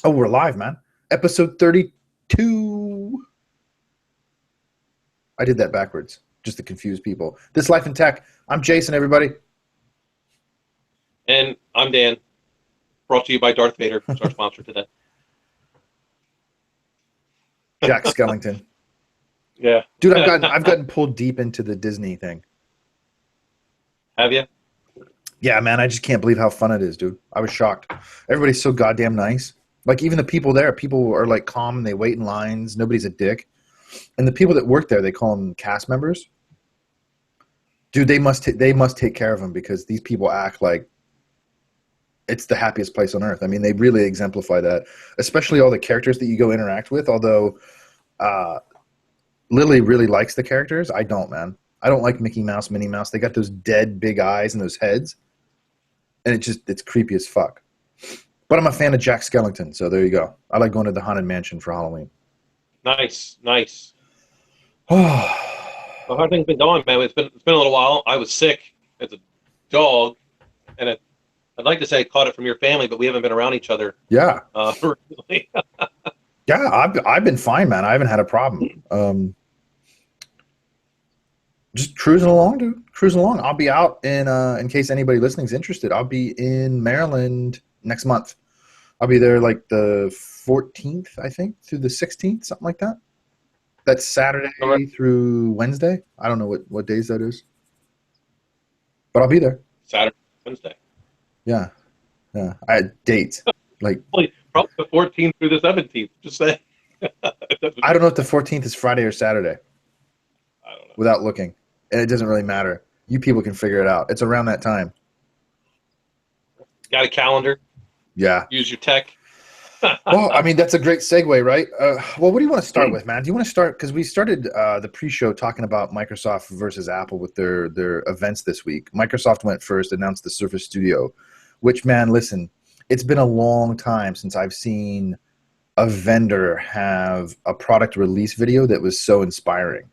Oh, we're live, man. Episode 32. I did that backwards just to confuse people. This Life in Tech. I'm Jason, everybody. And I'm Dan, brought to you by Darth Vader, who's our sponsor today. Jack Skellington. Yeah. Dude, I've gotten pulled deep into the Disney thing. Have you? Yeah, man, I just can't believe how fun it is, dude. I was shocked. Everybody's so goddamn nice. Like, even the people there, people are like calm and they wait in lines. Nobody's a dick. And the people that work there, they call them cast members. Dude, they must take care of them because these people act like it's the happiest place on earth. I mean, they really exemplify that, especially all the characters that you go interact with. Although Lily really likes the characters, I don't, man. I don't like Mickey Mouse, Minnie Mouse. They got those dead big eyes and those heads, and it's creepy as fuck. But I'm a fan of Jack Skellington, so there you go. I like going to the Haunted Mansion for Halloween. Nice, nice. Oh, Well, how things been going, man? It's been a little while. I was sick as a dog, and I'd like to say I caught it from your family, but we haven't been around each other yeah. recently. Yeah, I've been fine, man. I haven't had a problem. Just cruising along, dude. Cruising along. I'll be out in case anybody listening is interested. I'll be in Maryland next month. I'll be there like the 14th, I think, through the 16th, something like that. That's Saturday through Wednesday. I don't know what days that is, but I'll be there. Saturday, Wednesday. Yeah, yeah. I had dates like Probably the 14th through the 17th. Just say. I don't know if the 14th is Friday or Saturday. I don't know. Without looking, and it doesn't really matter. You people can figure it out. It's around that time. Got a calendar? Yeah. Use your tech. Well, I mean, that's a great segue, right? Well, what do you want to start with, man? Do you want to start, because we started the pre-show talking about Microsoft versus Apple with their events this week. Microsoft went first, announced the Surface Studio, which, man, listen, it's been a long time since I've seen a vendor have a product release video that was so inspiring.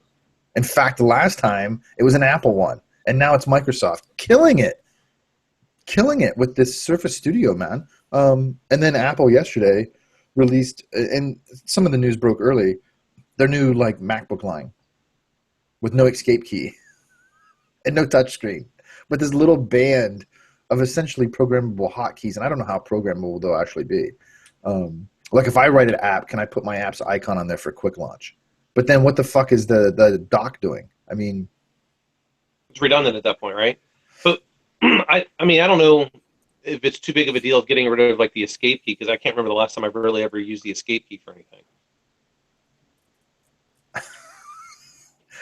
In fact, the last time it was an Apple one, and now it's Microsoft killing it with this Surface Studio, man. And then Apple yesterday released, and some of the news broke early, their new like MacBook line with no escape key and no touchscreen, but this little band of essentially programmable hotkeys. And I don't know how programmable they'll actually be. Like if I write an app, can I put my app's icon on there for quick launch? But then what the fuck is the dock doing? I mean, It's redundant at that point, right? But I mean, I don't know if it's too big of a deal of getting rid of like the escape key, because I can't remember the last time I've really ever used the escape key for anything.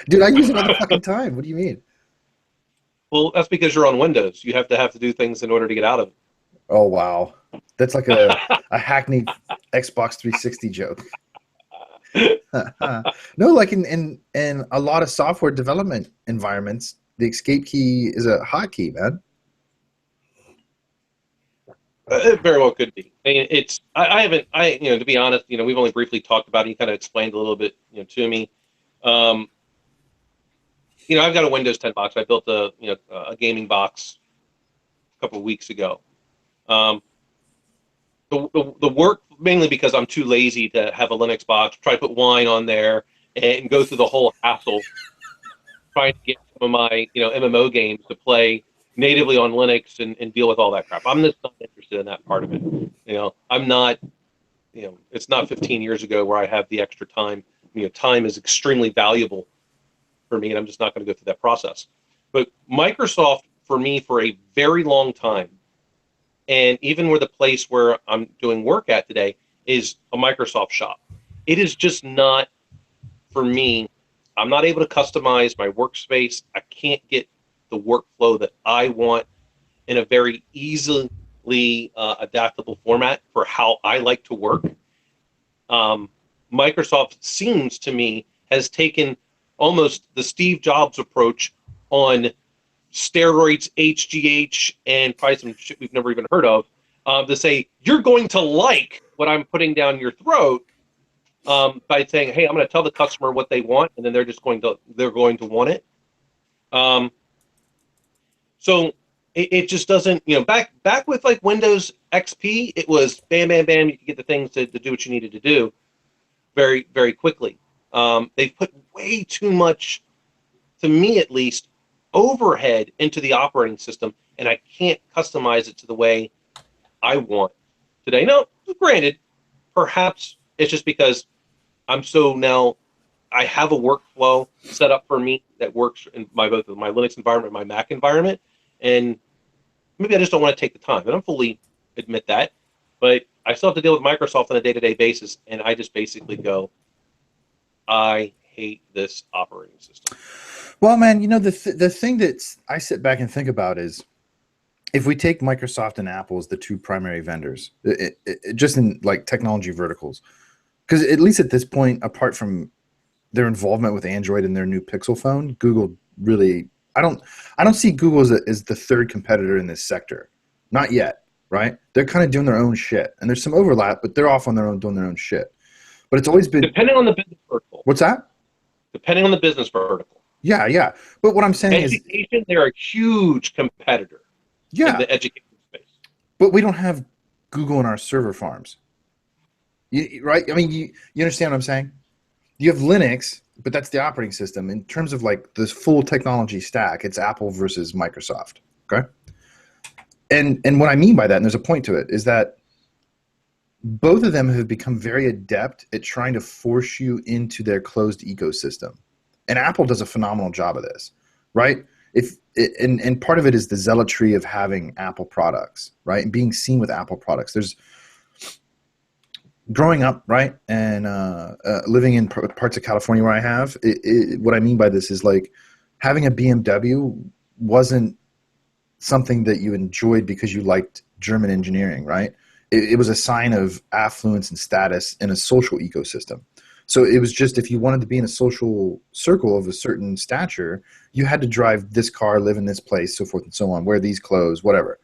dude, I use it all the fucking time. What do you mean? Well, that's because you're on Windows. You have to do things in order to get out of Oh, wow. That's like a hackneyed Xbox 360 joke. No, like in a lot of software development environments, the escape key is a hotkey, man. it. Very well could be. I mean, I haven't to be honest, we've only briefly talked about it. You kind of explained a little bit to me. Um, I've got a Windows 10 box. I built a gaming box a couple of weeks ago. Um, the work, mainly because I'm too lazy to have a Linux box, try to put wine on there and go through the whole hassle trying to get some of my MMO games to play natively on Linux and deal with all that crap. I'm just not interested in that part of it. I'm not. It's not 15 years ago where I have the extra time. Time is extremely valuable for me, and I'm just not going to go through that process. But Microsoft, for me, for a very long time, and even where the place where I'm doing work at today is a Microsoft shop. It is just not for me. I'm not able to customize my workspace. I can't get the workflow that I want in a very easily adaptable format for how I like to work. Microsoft seems to me has taken almost the Steve Jobs approach on steroids, HGH, and probably some shit we've never even heard of, to say, you're going to like what I'm putting down your throat, by saying, hey, I'm going to tell the customer what they want, and then they're going to want it. So it just doesn't, back with like Windows XP, it was bam, bam, bam. You could get the things to do what you needed to do very, very quickly. They've put way too much, to me at least, overhead into the operating system, and I can't customize it to the way I want today. Now, granted, perhaps it's just because I'm so now I have a workflow set up for me that works in both my Linux environment and my Mac environment, and maybe I just don't want to take the time. And I'm fully admit that, but I still have to deal with Microsoft on a day-to-day basis, and I just basically go, I hate this operating system. Well, man, the thing that I sit back and think about is if we take Microsoft and Apple as the two primary vendors, just in like technology verticals, because at least at this point, apart from their involvement with Android and their new Pixel phone, Google really, I don't see Google as the third competitor in this sector, not yet, right? They're kind of doing their own shit, and there's some overlap, but they're off on their own doing their own shit. But it's always been depending on the business vertical. What's that? Depending on the business vertical. Yeah. But what I'm saying education, they're a huge competitor. Yeah. In the education space. But we don't have Google in our server farms. Right? I mean, you understand what I'm saying? You have Linux, but that's the operating system. In terms of like this full technology stack, it's Apple versus Microsoft. Okay? And what I mean by that, and there's a point to it, is that both of them have become very adept at trying to force you into their closed ecosystem. And Apple does a phenomenal job of this, right? And part of it is the zealotry of having Apple products, right? And being seen with Apple products. There's growing up, right? And living in parts of California where I have, what I mean by this is like having a BMW wasn't something that you enjoyed because you liked German engineering, right? It was a sign of affluence and status in a social ecosystem. So it was just if you wanted to be in a social circle of a certain stature, you had to drive this car, live in this place, so forth and so on, wear these clothes, whatever.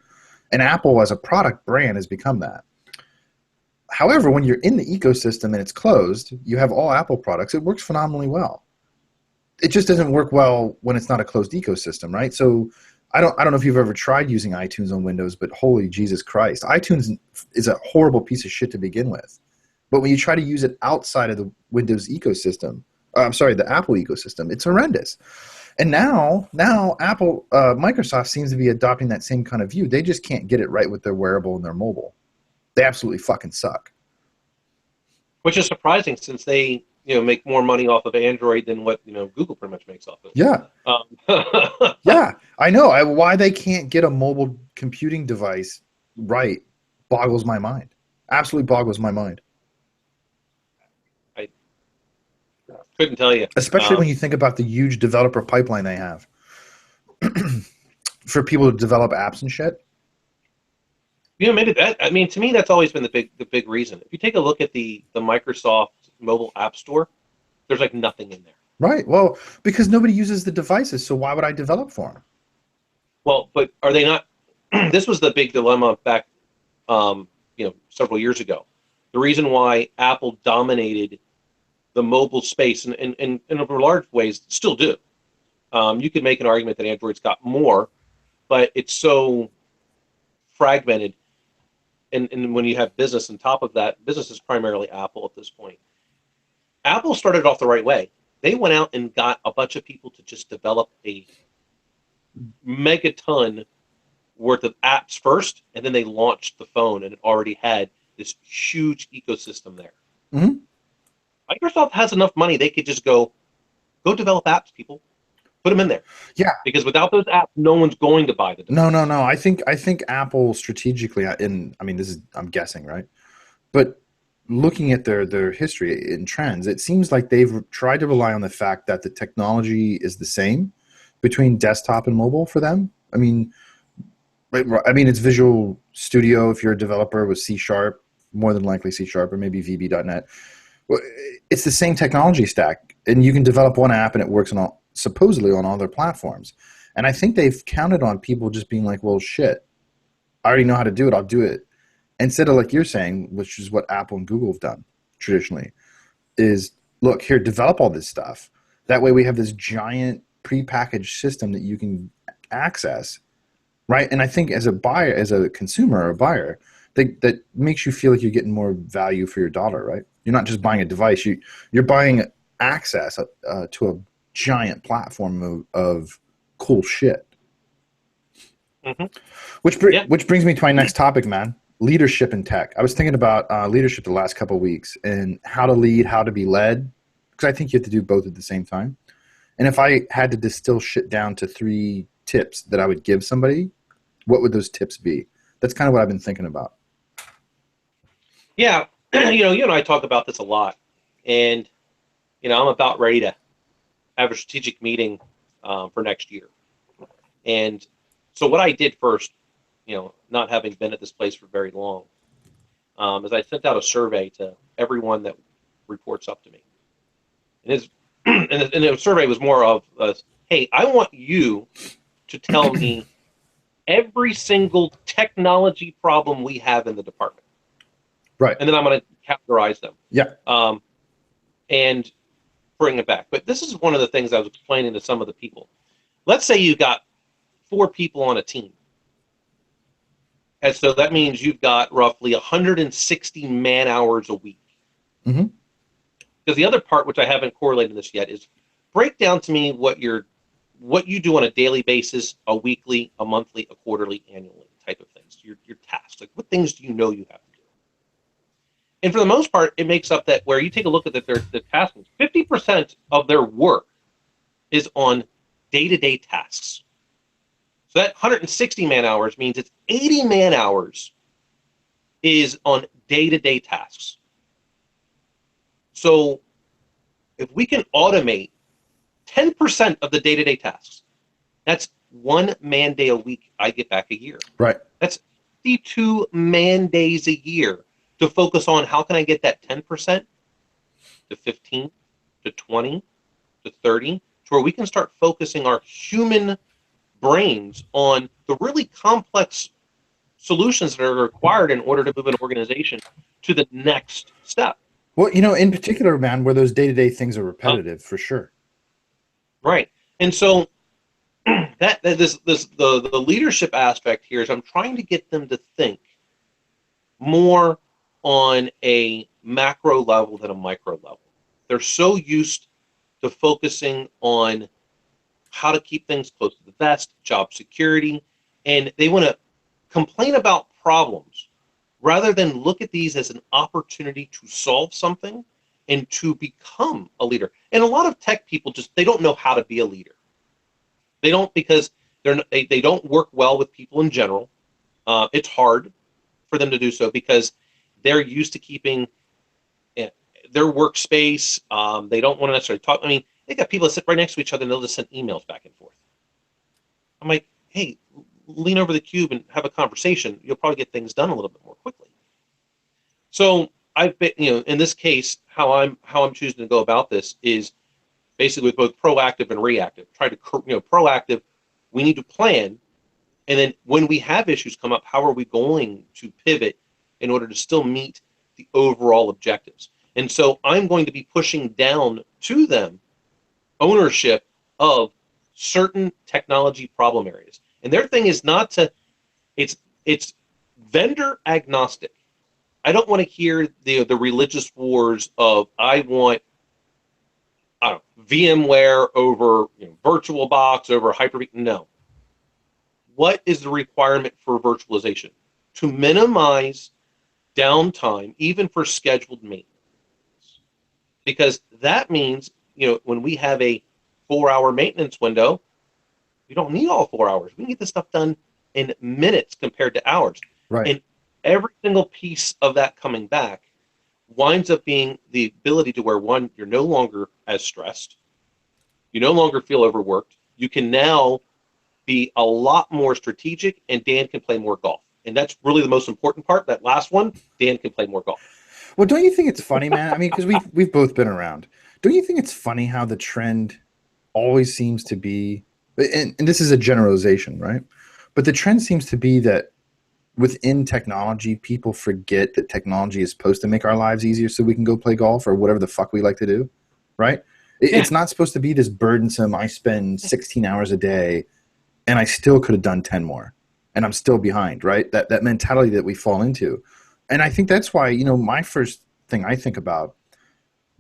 And Apple as a product brand has become that. However, when you're in the ecosystem and it's closed, you have all Apple products, it works phenomenally well. It just doesn't work well when it's not a closed ecosystem, right? So I don't know if you've ever tried using iTunes on Windows, but holy Jesus Christ, iTunes is a horrible piece of shit to begin with. But when you try to use it outside of the Windows ecosystem, the Apple ecosystem, it's horrendous. And now Apple, Microsoft seems to be adopting that same kind of view. They just can't get it right with their wearable and their mobile. They absolutely fucking suck. Which is surprising since they make more money off of Android than what Google pretty much makes off of it. Yeah. Yeah, I know. Why they can't get a mobile computing device right boggles my mind. Absolutely boggles my mind. I couldn't tell you. Especially when you think about the huge developer pipeline they have for people to develop apps and shit. Maybe that. I mean, to me, that's always been the big reason. If you take a look at the Microsoft mobile app store, there's like nothing in there. Right. Well, because nobody uses the devices, so why would I develop for them? Well, but are they not? This was the big dilemma back, several years ago. The reason why Apple dominated the mobile space, and in large ways still do. You could make an argument that Android's got more, but it's so fragmented. And when you have business on top of that, business is primarily Apple at this point. Apple started off the right way. They went out and got a bunch of people to just develop a megaton worth of apps first, and then they launched the phone, and it already had this huge ecosystem there. Mm-hmm. Microsoft has enough money; they could just go develop apps, people. Put them in there. Yeah. Because without those apps, no one's going to buy the device. No. I think Apple strategically, I'm guessing, right? But looking at their history and trends, it seems like they've tried to rely on the fact that the technology is the same between desktop and mobile for them. I mean, it's Visual Studio if you're a developer with C#, more than likely C# or maybe VB.NET. Well, it's the same technology stack, and you can develop one app and it works supposedly on all their platforms. And I think they've counted on people just being like, well, shit, I already know how to do it, I'll do it. Instead of like you're saying, which is what Apple and Google have done traditionally, is look, here, develop all this stuff. That way we have this giant prepackaged system that you can access, right? And I think as a buyer, as a consumer or a buyer, that makes you feel like you're getting more value for your dollar, right? You're not just buying a device; you're buying access to a giant platform of cool shit. Mm-hmm. Which brings me to my next topic, man. Leadership in tech. I was thinking about leadership the last couple of weeks and how to lead, how to be led, because I think you have to do both at the same time. And if I had to distill shit down to 3 tips that I would give somebody, what would those tips be? That's kind of what I've been thinking about. Yeah, you and I talk about this a lot, and I'm about ready to have a strategic meeting for next year. And so what I did first, not having been at this place for very long, is I sent out a survey to everyone that reports up to me. And, and the survey was more of, hey, I want you to tell me every single technology problem we have in the department. Right. And then I'm going to categorize them. Yeah. And bring it back. But this is one of the things I was explaining to some of the people. Let's say you got 4 people on a team. And so that means you've got roughly 160 man hours a week. Mm-hmm. Because the other part, which I haven't correlated this yet, is break down to me what you do on a daily basis, a weekly, a monthly, a quarterly, annually type of things. Your tasks. Like, what things do you know you have to do? And for the most part, it makes up that where you take a look at the tasks, 50% of their work is on day-to-day tasks. So that 160 man hours means it's 80 man hours is on day-to-day tasks. So if we can automate 10% of the day-to-day tasks, that's 1 man day a week I get back a year. Right. That's 52 man days a year to focus on how can I get that 10% to 15 to 20 to 30 to where we can start focusing our human brains on the really complex solutions that are required in order to move an organization to the next step. Well, in particular, man, where those day-to-day things are repetitive, for sure. Right. And so the leadership aspect here is I'm trying to get them to think more on a macro level than a micro level. They're so used to focusing on how to keep things close to the vest, job security, and they want to complain about problems rather than look at these as an opportunity to solve something and to become a leader. And a lot of tech people they don't know how to be a leader. They don't, because they don't work well with people in general. It's hard for them to do so because they're used to keeping their workspace. They don't want to necessarily talk. I mean, they got people that sit right next to each other and they'll just send emails back and forth. I'm like, hey, lean over the cube and have a conversation. You'll probably get things done a little bit more quickly. So I've been, in this case, how I'm choosing to go about this is basically with both proactive and reactive. Try to, proactive, we need to plan. And then when we have issues come up, how are we going to pivot in order to still meet the overall objectives? And so I'm going to be pushing down to them ownership of certain technology problem areas. And their thing is not to, it's vendor agnostic. I don't want to hear the religious wars of I don't know, VMware over VirtualBox over Hyper-V. No. What is the requirement for virtualization? To minimize downtime, even for scheduled maintenance. Because that means, when we have a 4-hour maintenance window, we don't need all 4 hours. We can get this stuff done in minutes compared to hours. Right. And every single piece of that coming back winds up being the ability to where, one, you're no longer as stressed. You no longer feel overworked. You can now be a lot more strategic, and Dan can play more golf. And that's really the most important part. That last one, Dan can play more golf. Well, don't you think it's funny, man? I mean, because we've both been around. Don't you think it's funny how the trend always seems to be, and this is a generalization, right? But the trend seems to be that within technology, people forget that technology is supposed to make our lives easier so we can go play golf or whatever the fuck we like to do, right? It's not supposed to be this burdensome, I spend 16 hours a day and I still could have done 10 more. and I'm still behind, right? That mentality that we fall into. And I think that's why, my first thing I think about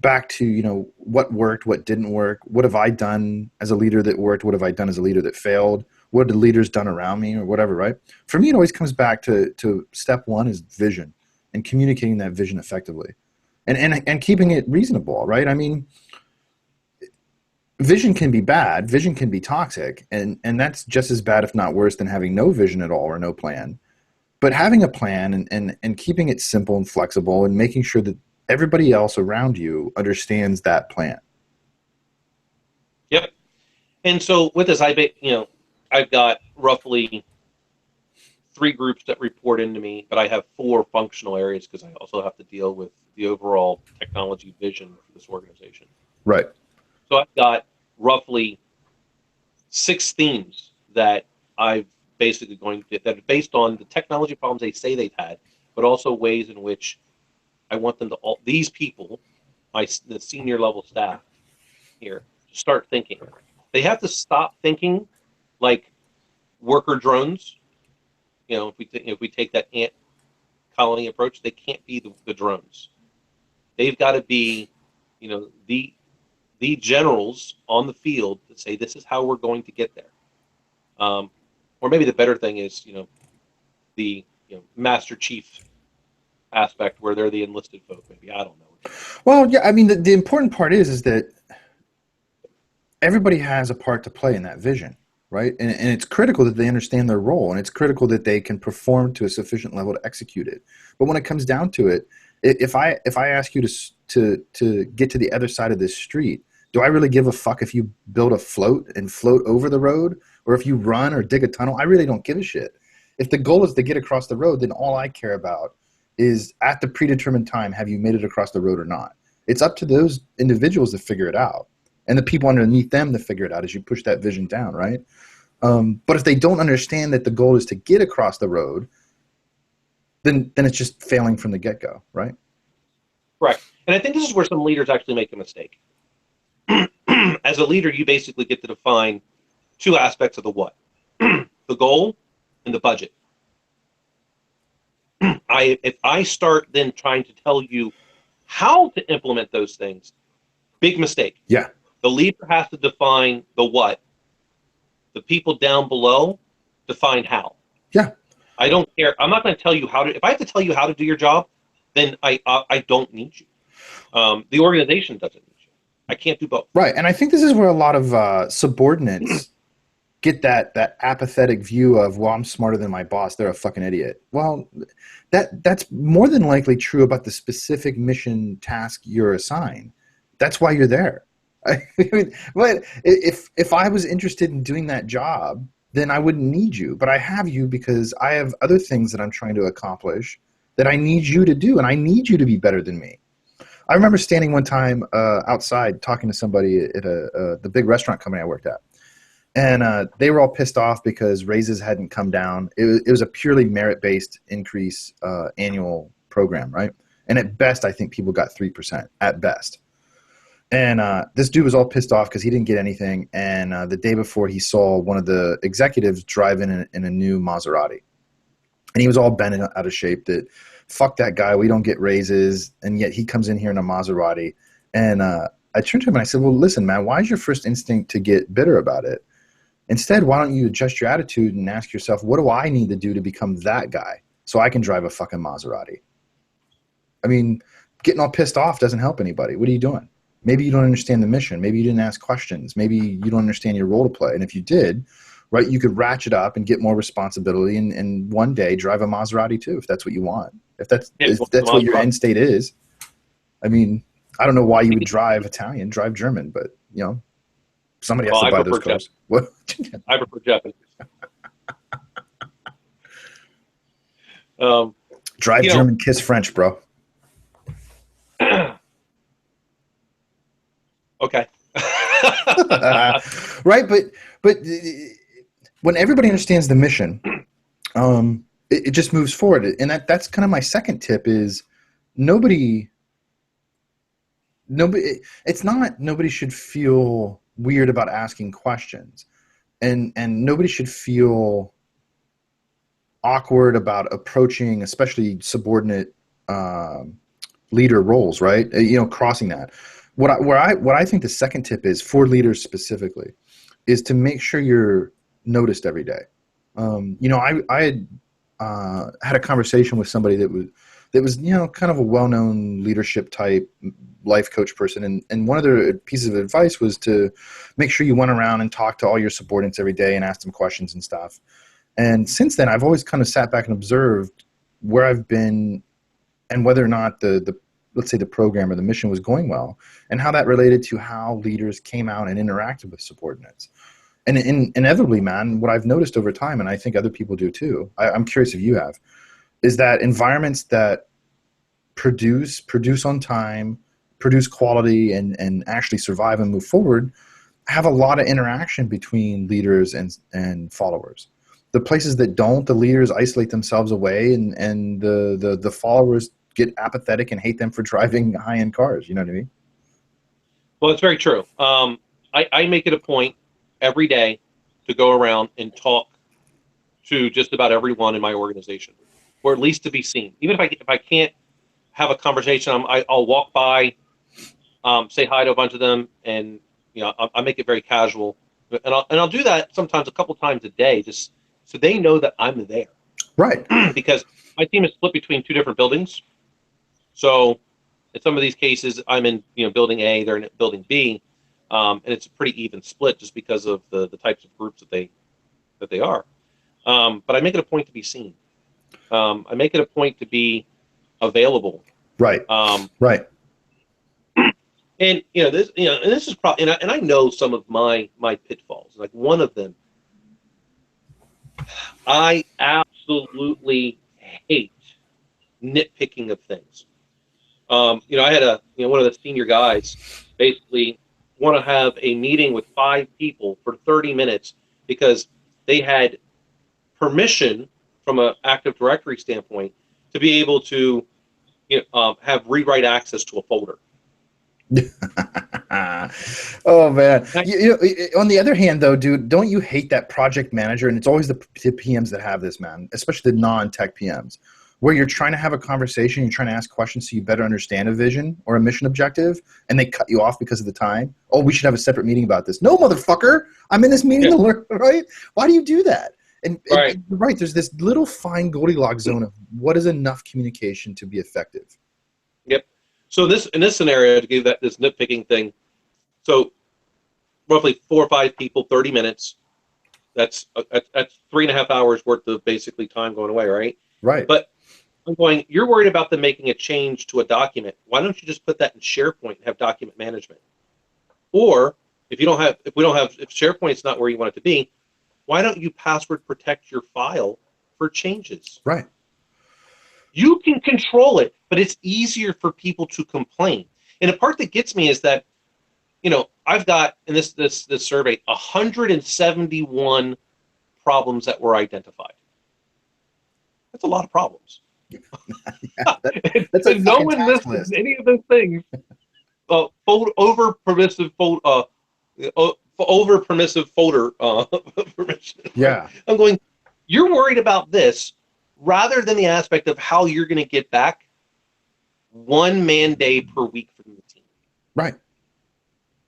back to, what worked, what didn't work, what have I done as a leader that worked, what have I done as a leader that failed, what have the leaders done around me or whatever, right? For me, it always comes back to step one is vision and communicating that vision effectively and keeping it reasonable, right? I mean, vision can be bad, vision can be toxic, and that's just as bad, if not worse, than having no vision at all or no plan. But having a plan and keeping it simple and flexible and making sure that everybody else around you understands that plan. Yep. And so with this, I've got roughly 3 groups that report into me, but I have 4 functional areas because I also have to deal with the overall technology vision for this organization. Right. So I've got roughly 6 themes that I've basically that are based on the technology problems they say they've had, but also ways in which I want them to these people, the senior level staff here, to start thinking. They have to stop thinking like worker drones. If we take that ant colony approach, they can't be the drones. They've got to be, the generals on the field that say this is how we're going to get there. Or maybe the better thing is, the Master Chief aspect where they're the enlisted folk. Maybe, I don't know. Well, yeah, I mean, the important part is that everybody has a part to play in that vision, right? And it's critical that they understand their role, and it's critical that they can perform to a sufficient level to execute it. But when it comes down to it, if I ask you to get to the other side of this street, do I really give a fuck if you build a float and float over the road, or if you run or dig a tunnel? I really don't give a shit. If the goal is to get across the road, then all I care about is at the predetermined time, have you made it across the road or not? It's up to those individuals to figure it out, and the people underneath them to figure it out as you push that vision down, right? But if they don't understand that the goal is to get across the road, then it's just failing from the get-go, right? Correct. And I think this is where some leaders actually make a mistake. As a leader, you basically get to define 2 aspects of the what. The goal and the budget. If I start then trying to tell you how to implement those things, big mistake. Yeah. The leader has to define the what. The people down below define how. Yeah. I don't care. I'm not going to tell you how to. If I have to tell you how to do your job, then I don't need you. The organization doesn't need you. I can't do both. Right. And I think this is where a lot of subordinates get that apathetic view of, well, I'm smarter than my boss, they're a fucking idiot. Well, that's more than likely true about the specific mission task you're assigned. That's why you're there. But if I was interested in doing that job, then I wouldn't need you. But I have you because I have other things that I'm trying to accomplish that I need you to do, and I need you to be better than me. I remember standing one time outside talking to somebody at the big restaurant company I worked at. And they were all pissed off because raises hadn't come down. It was a purely merit-based increase annual program, right? And at best, I think people got 3%, at best. And this dude was all pissed off because he didn't get anything. And the day before, he saw one of the executives drive in a new Maserati. And he was all bent out of shape that, fuck that guy, we don't get raises. And yet he comes in here in a Maserati. And I turned to him and I said, well, listen, man, why is your first instinct to get bitter about it? Instead, why don't you adjust your attitude and ask yourself, what do I need to do to become that guy so I can drive a fucking Maserati? I mean, getting all pissed off doesn't help anybody. What are you doing? Maybe you don't understand the mission. Maybe you didn't ask questions. Maybe you don't understand your role to play. And if you did, right, you could ratchet up and get more responsibility and one day drive a Maserati too, if that's what you want. If that's what your end state is. I mean, I don't know why you would drive Italian, drive German, but, somebody has to buy those cars. What? I prefer Japanese. Drive German, kiss French, bro. Okay. Right, but when everybody understands the mission, it just moves forward. And that's kind of my second tip is nobody should feel weird about asking questions, and nobody should feel awkward about approaching, especially subordinate leader roles, right? Crossing that. What I think the second tip is for leaders specifically is to make sure you're noticed every day. I had had a conversation with somebody that was kind of a well-known leadership type life coach person, and one of their pieces of advice was to make sure you went around and talked to all your subordinates every day and asked them questions and stuff. And since then, I've always kind of sat back and observed where I've been and whether or not the let's say the program or the mission was going well, and how that related to how leaders came out and interacted with subordinates. And inevitably, man, what I've noticed over time, and I think other people do too, I'm curious if you have, is that environments that produce on time, produce quality, and actually survive and move forward have a lot of interaction between leaders and followers. The places that don't, the leaders isolate themselves away, and the followers get apathetic and hate them for driving high-end cars. You know what I mean? Well, it's very true. I make it a point every day to go around and talk to just about everyone in my organization, or at least to be seen. Even if I can't have a conversation, I'll walk by, say hi to a bunch of them, and I make it very casual, and I'll do that sometimes a couple times a day, just so they know that I'm there. Right. Because my team is split between two different buildings, so in some of these cases, I'm in building A, they're in building B. And it's a pretty even split just because of the types of groups that they are. But I make it a point to be seen. I make it a point to be available. Right. Right. And this is probably, and I know some of my pitfalls. Like one of them, I absolutely hate nitpicking of things. I had one of the senior guys basically want to have a meeting with 5 people for 30 minutes because they had permission from an Active Directory standpoint to be able to have rewrite access to a folder. Oh man! On the other hand, though, dude, don't you hate that project manager? And it's always the PMs that have this, man, especially the non-tech PMs, where you're trying to have a conversation, you're trying to ask questions so you better understand a vision or a mission objective, and they cut you off because of the time. Oh, we should have a separate meeting about this. No, motherfucker, I'm in this meeting to learn, right? Why do you do that? And right, there's this little fine Goldilocks zone of what is enough communication to be effective. Yep. So in this scenario, to give that this nitpicking thing, so roughly 4 or 5 people, 30 minutes. That's 3.5 hours worth of basically time going away, right? Right. But I'm going, you're worried about them making a change to a document. Why don't you just put that in SharePoint and have document management? Or if SharePoint's not where you want it to be, why don't you password protect your file for changes? Right. You can control it, but it's easier for people to complain. And the part that gets me is that, I've got in this survey 171 problems that were identified. That's a lot of problems. That's a no one listens to any of those things. Over permissive folder permission. Yeah. I'm going, you're worried about this rather than the aspect of how you're going to get back 1 man day per week from the team. Right.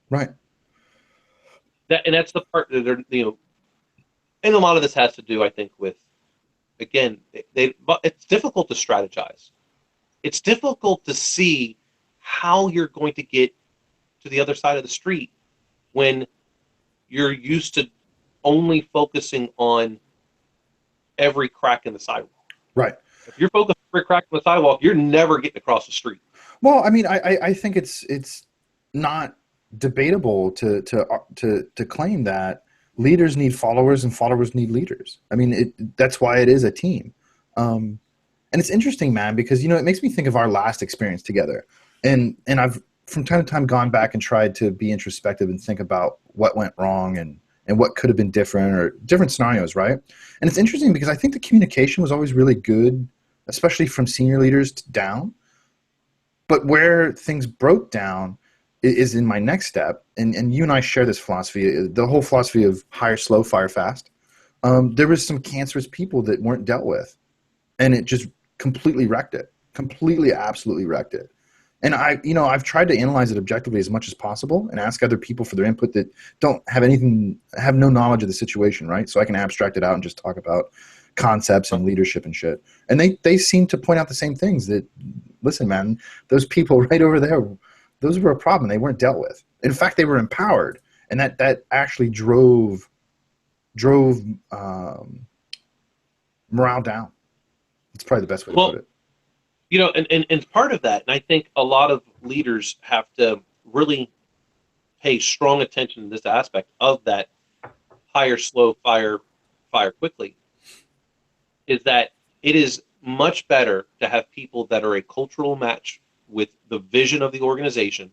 Right. That's the part that they're, and a lot of this has to do, I think, with, again, it's difficult to strategize. It's difficult to see how you're going to get to the other side of the street when you're used to only focusing on every crack in the sidewalk. Right. If you're focused on every crack in the sidewalk, you're never getting across the street. Well, I mean, I think it's not debatable to claim that leaders need followers and followers need leaders. I mean, that's why it is a team. And it's interesting, man, because, it makes me think of our last experience together. And I've, from time to time, gone back and tried to be introspective and think about what went wrong and what could have been different or different scenarios, right? And it's interesting because I think the communication was always really good, especially from senior leaders down. But where things broke down is in my next step, and you and I share this philosophy, the whole philosophy of hire slow, fire fast. there was some cancerous people that weren't dealt with, and it just completely wrecked it. Completely, absolutely wrecked it. And I've tried to analyze it objectively as much as possible and ask other people for their input that don't have have no knowledge of the situation, right? So I can abstract it out and just talk about concepts and leadership and shit. And they seem to point out the same things that, listen, man, those people right over there, those were a problem. They weren't dealt with. In fact, they were empowered. And that actually drove morale down. It's probably the best way to put it. And part of that, and I think a lot of leaders have to really pay strong attention to this aspect of that hire slow, fire quickly, is that it is much better to have people that are a cultural match with the vision of the organization,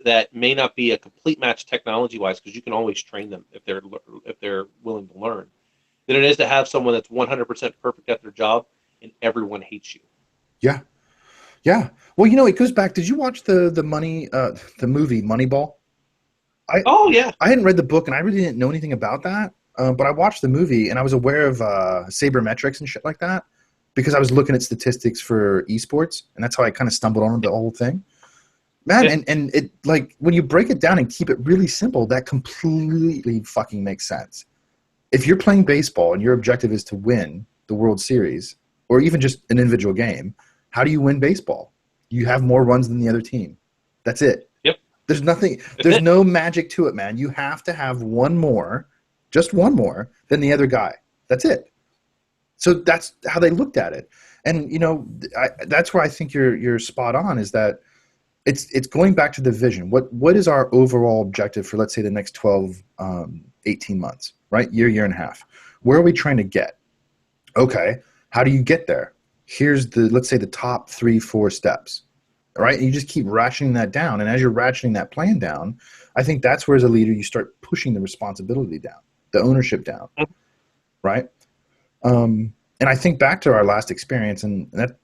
that may not be a complete match technology-wise, because you can always train them if they're willing to learn, than it is to have someone that's 100% perfect at their job and everyone hates you. Yeah. Yeah. Well, it goes back. Did you watch the movie Moneyball? Yeah. I hadn't read the book, and I really didn't know anything about that. But I watched the movie, and I was aware of sabermetrics and shit like that because I was looking at statistics for esports, and that's how I kind of stumbled on the whole thing. Man, yeah. and it, like, when you break it down and keep it really simple, that completely fucking makes sense. If you're playing baseball and your objective is to win the World Series, or even just an individual game, how do you win baseball? You have more runs than the other team. That's it. Yep. There's no magic to it, man. You have to have just one more than the other guy. That's it. So that's how they looked at it. And, that's where I think you're spot on, is that it's going back to the vision. What is our overall objective for, let's say, the next 12, 18 months, right? Year and a half. Where are we trying to get? Okay. How do you get there? Here's let's say the top 3-4 steps, right? And you just keep ratcheting that down. And as you're ratcheting that plan down, I think that's where, as a leader, you start pushing the responsibility down, the ownership down, right? And I think back to our last experience, and that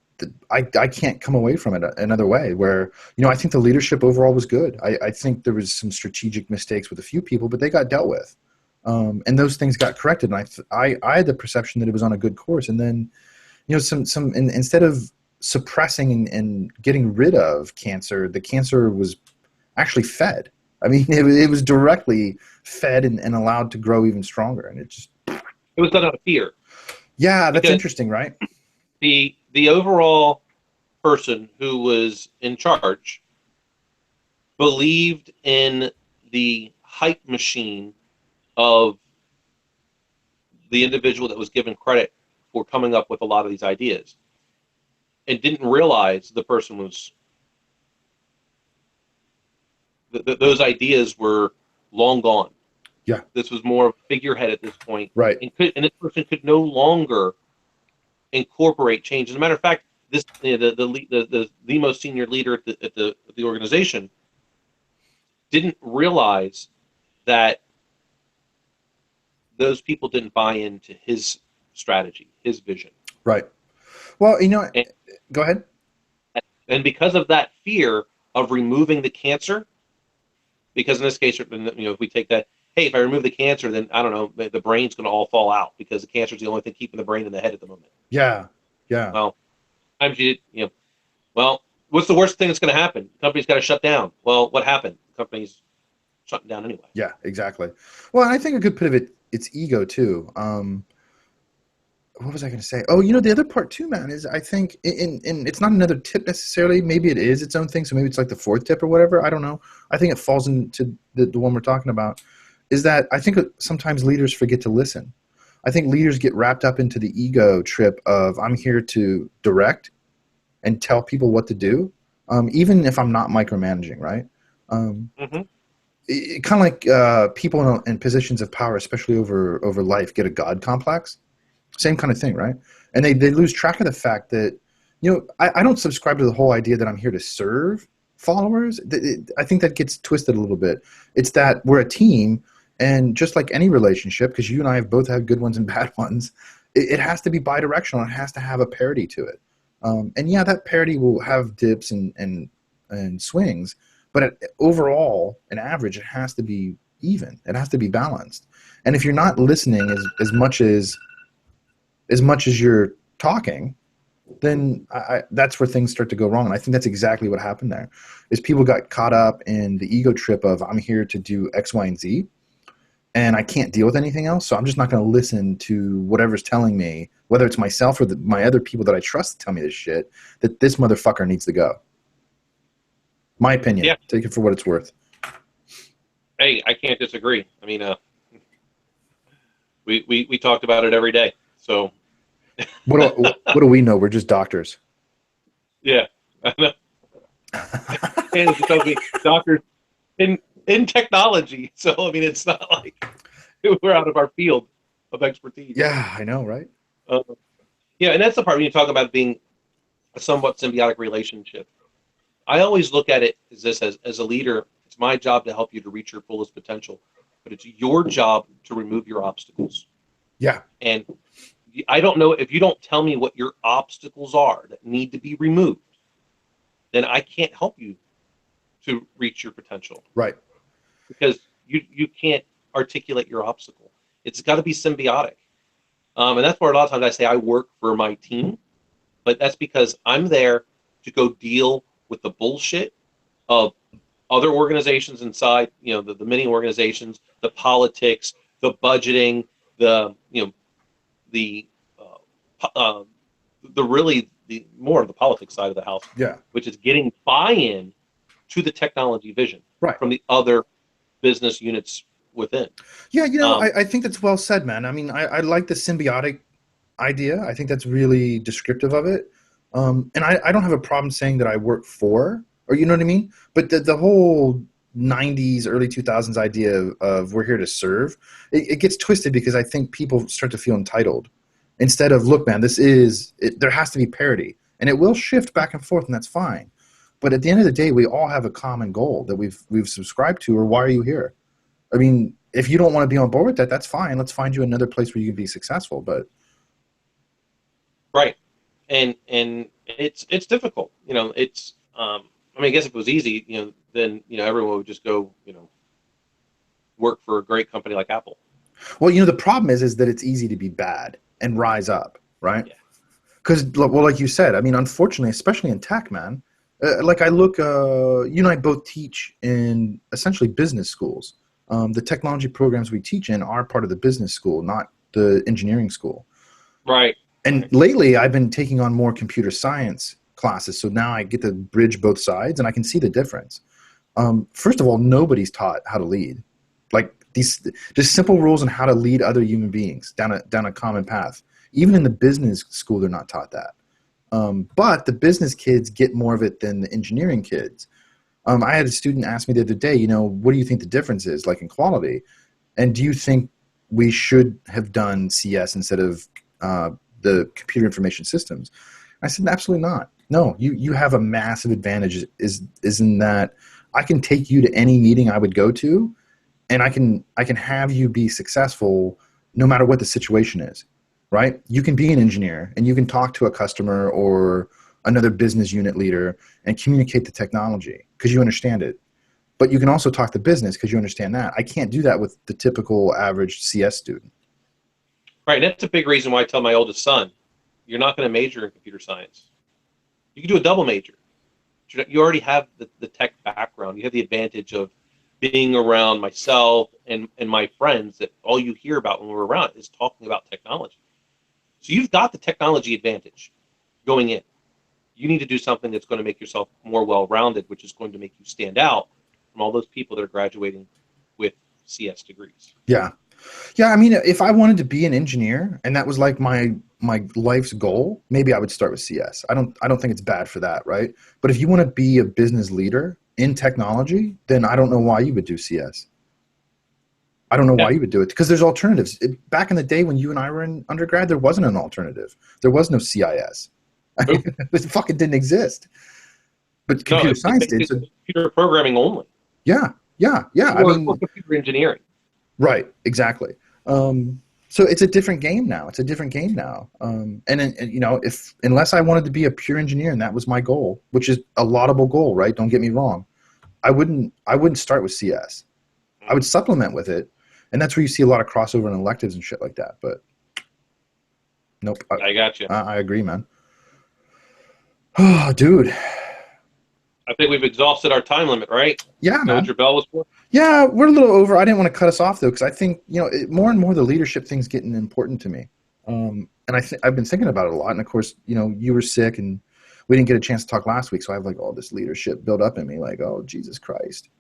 I can't come away from it another way, where, I think the leadership overall was good. I think there was some strategic mistakes with a few people, but they got dealt with. And those things got corrected. And I had the perception that it was on a good course. And then, instead of suppressing and getting rid of cancer, the cancer was actually fed. I mean, it was directly fed and allowed to grow even stronger. And it was done out of fear. Yeah, that's interesting, right? The overall person who was in charge believed in the hype machine of the individual that was given credit for coming up with a lot of these ideas, and didn't realize the person was those ideas were long gone. Yeah, this was more of a figurehead at this point, right? And this person could no longer incorporate change. As a matter of fact, this the most senior leader at the organization didn't realize that those people didn't buy into his strategy, his vision. Right. Well, go ahead. And because of that fear of removing the cancer, because in this case, if we take that, hey, if I remove the cancer, then I don't know, the brain's going to all fall out, because the cancer is the only thing keeping the brain in the head at the moment. Yeah. Yeah. Well, what's the worst thing that's going to happen? The company's got to shut down. Well, what happened? The company's shutting down anyway. Yeah, exactly. Well, I think a good bit of it's ego too. What was I going to say? Oh, the other part too, man, is I think, and it's not another tip necessarily. Maybe it is its own thing. So maybe it's like the fourth tip or whatever. I don't know. I think it falls into the one we're talking about, is that I think sometimes leaders forget to listen. I think leaders get wrapped up into the ego trip of, I'm here to direct and tell people what to do, even if I'm not micromanaging, right? Kind of like people in positions of power, especially over life, get a God complex. Same kind of thing, right? And they lose track of the fact that, I don't subscribe to the whole idea that I'm here to serve followers. I think that gets twisted a little bit. It's that we're a team, and just like any relationship, because you and I have both had good ones and bad ones, it has to be bidirectional. It has to have a parity to it. And yeah, that parity will have dips and swings, but overall, an average, it has to be even. It has to be balanced. And if you're not listening as much as you're talking, then that's where things start to go wrong. And I think that's exactly what happened there, is people got caught up in the ego trip of, I'm here to do X, Y, and Z, and I can't deal with anything else. So I'm just not going to listen to whatever's telling me, whether it's myself or my other people that I trust to tell me this shit, that this motherfucker needs to go. My opinion. Yeah. Take it for what it's worth. Hey, I can't disagree. I mean, we talked about it every day. So what do we know? We're just doctors. Yeah. I know. And it's supposed to be doctors in technology. So, I mean, it's not like we're out of our field of expertise. Yeah, I know, right? Yeah, and that's the part when you talk about being a somewhat symbiotic relationship. I always look at it as this, as a leader, it's my job to help you to reach your fullest potential, but it's your job to remove your obstacles. Yeah. And I don't know, if you don't tell me what your obstacles are that need to be removed, then I can't help you to reach your potential. Right. Because you can't articulate your obstacle. It's got to be symbiotic. And that's where a lot of times I say I work for my team, but that's because I'm there to go deal with the bullshit of other organizations inside, the many organizations, the politics, the budgeting, the more of the politics side of the house, yeah, which is getting buy-in to the technology vision from the other business units within. Yeah, I think that's well said, man. I mean, I like the symbiotic idea. I think that's really descriptive of it. And I don't have a problem saying that I work for, or you know what I mean? But the whole 90s, early 2000s idea of we're here to serve, it gets twisted because I think people start to feel entitled. Instead of, look, man, there has to be parity. And it will shift back and forth, and that's fine. But at the end of the day, we all have a common goal that we've subscribed to, or why are you here? I mean, if you don't want to be on board with that, that's fine. Let's find you another place where you can be successful. But right, and it's difficult. It's I mean, I guess if it was easy, then everyone would just go, work for a great company like Apple. Well, the problem is that it's easy to be bad and rise up, right? Because, like you said, I mean, unfortunately, especially in tech, man. Like I look, you and I both teach in essentially business schools. The technology programs we teach in are part of the business school, not the engineering school. Right. And lately I've been taking on more computer science classes. So now I get to bridge both sides and I can see the difference. First of all, nobody's taught how to lead. Like these just simple rules on how to lead other human beings down a common path. Even in the business school, they're not taught that. But the business kids get more of it than the engineering kids. I had a student ask me the other day, what do you think the difference is, like in quality? And do you think we should have done CS instead of the computer information systems? I said, absolutely not. No, you have a massive advantage is in that I can take you to any meeting I would go to, and I can have you be successful no matter what the situation is, right? You can be an engineer, and you can talk to a customer or another business unit leader and communicate the technology because you understand it. But you can also talk to business because you understand that. I can't do that with the typical average CS student. Right, and that's a big reason why I tell my oldest son, you're not going to major in computer science. You can do a double major. You already have the tech background. You have the advantage of being around myself and my friends that all you hear about when we're around is talking about technology. So you've got the technology advantage going in. You need to do something that's going to make yourself more well-rounded, which is going to make you stand out from all those people that are graduating with CS degrees. Yeah. Yeah, I mean, if I wanted to be an engineer and that was like my life's goal, maybe I would start with CS. I don't think it's bad for that, right? But if you want to be a business leader in technology, then I don't know why you would do CS. I don't know why you would do it, because there's alternatives. Back in the day when you and I were in undergrad, there wasn't an alternative. There was no CIS. It fucking didn't exist. But computer science did. So, computer programming only. Yeah. Or computer engineering. Right, exactly. So it's a different game now. And if unless I wanted to be a pure engineer and that was my goal, which is a laudable goal, right? Don't get me wrong. I wouldn't start with CS. I would supplement with it, and that's where you see a lot of crossover in electives and shit like that. But nope. I got you. I agree, man. Oh, dude. I think we've exhausted our time limit, right? Yeah, Know man. what your bell was for? Yeah, we're a little over. I didn't want to cut us off though, because I think more and more the leadership thing's getting important to me. And I've been thinking about it a lot. And of course, you were sick, and we didn't get a chance to talk last week, so I have like all this leadership built up in me. Like, oh Jesus Christ!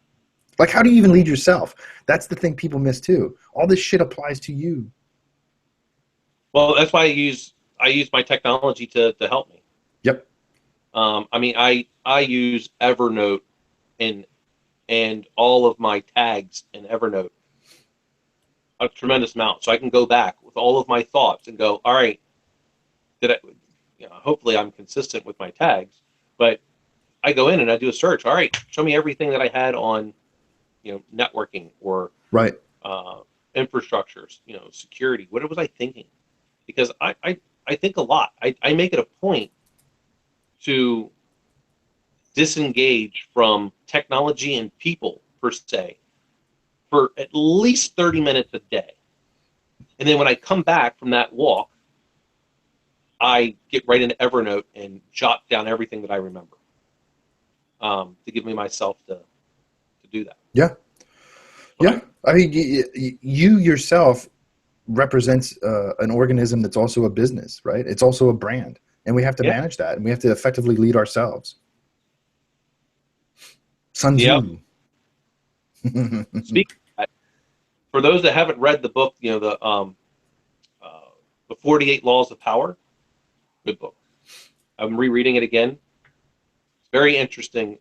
Like, how do you even lead yourself? That's the thing people miss too. All this shit applies to you. Well, that's why I use my technology to help me. Yep. I mean, I use Evernote and all of my tags in Evernote a tremendous amount, so I can go back with all of my thoughts and go, all right, hopefully I'm consistent with my tags, but I go in and I do a search. All right, show me everything that I had on, networking or Right. Infrastructures, security. What was I thinking? Because I think a lot. I make it a point to disengage from technology and people per se for at least 30 minutes a day. And then when I come back from that walk, I get right into Evernote and jot down everything that I remember, to give me myself to do that. Yeah. Yeah. I mean, you yourself represents an organism that's also a business, right? It's also a brand, and we have to manage that, and we have to effectively lead ourselves. Sun Tzu. Speak. For those that haven't read the book, the 48 Laws of Power, good book. I'm rereading it again. It's very interesting.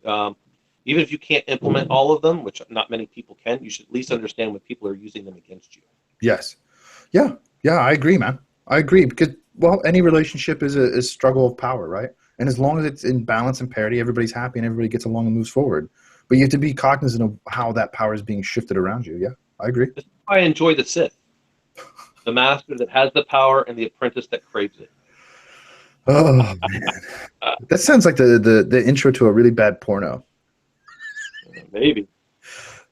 Even if you can't implement all of them, which not many people can, you should at least understand when people are using them against you. Yes. Yeah. Yeah, I agree, man. I agree, because, well, any relationship is a struggle of power, right? And as long as it's in balance and parity, everybody's happy and everybody gets along and moves forward. But you have to be cognizant of how that power is being shifted around you. Yeah, I agree. That's why I enjoy the Sith. The master that has the power and the apprentice that craves it. Oh, man. That sounds like the intro to a really bad porno. Maybe.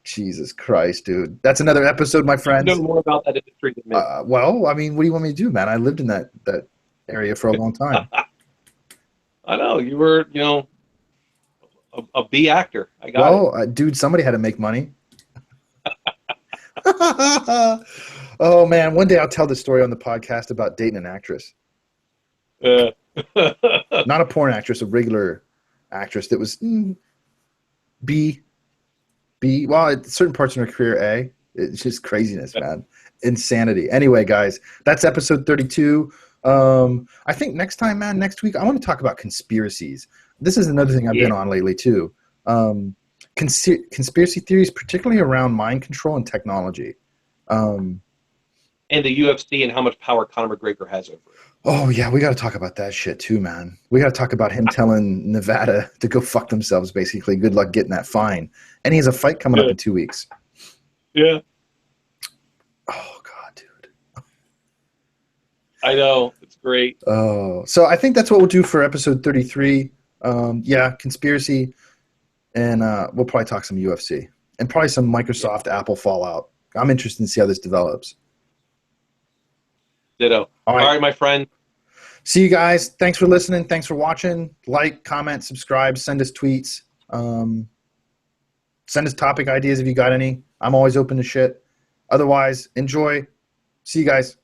Jesus Christ, dude. That's another episode, my friends. You know more about that industry than me. Well, I mean, what do you want me to do, man? I lived in that area for a long time. I know. You were, a B actor. I got it. Dude, somebody had to make money. Oh, man. One day I'll tell the story on the podcast about dating an actress. Not a porn actress, a regular actress that was B. Well, at certain parts in her career, A. It's just craziness, man. Insanity. Anyway, guys, that's episode 32. I think next week, I want to talk about conspiracies. This is another thing I've been on lately, too. Conspiracy theories, particularly around mind control and technology. And the UFC and how much power Conor McGregor has over it. Oh, yeah, we got to talk about that shit, too, man. We got to talk about him telling Nevada to go fuck themselves, basically. Good luck getting that fine. And he has a fight coming up in 2 weeks. Yeah. Oh, God, dude. I know. It's great. Oh, so I think that's what we'll do for episode 33. Yeah, conspiracy. And we'll probably talk some UFC. And probably some Microsoft, Apple fallout. I'm interested to see how this develops. Ditto. All right, my friend. See you guys. Thanks for listening. Thanks for watching. Like, comment, subscribe, send us tweets. Send us topic ideas if you got any. I'm always open to shit. Otherwise, enjoy. See you guys.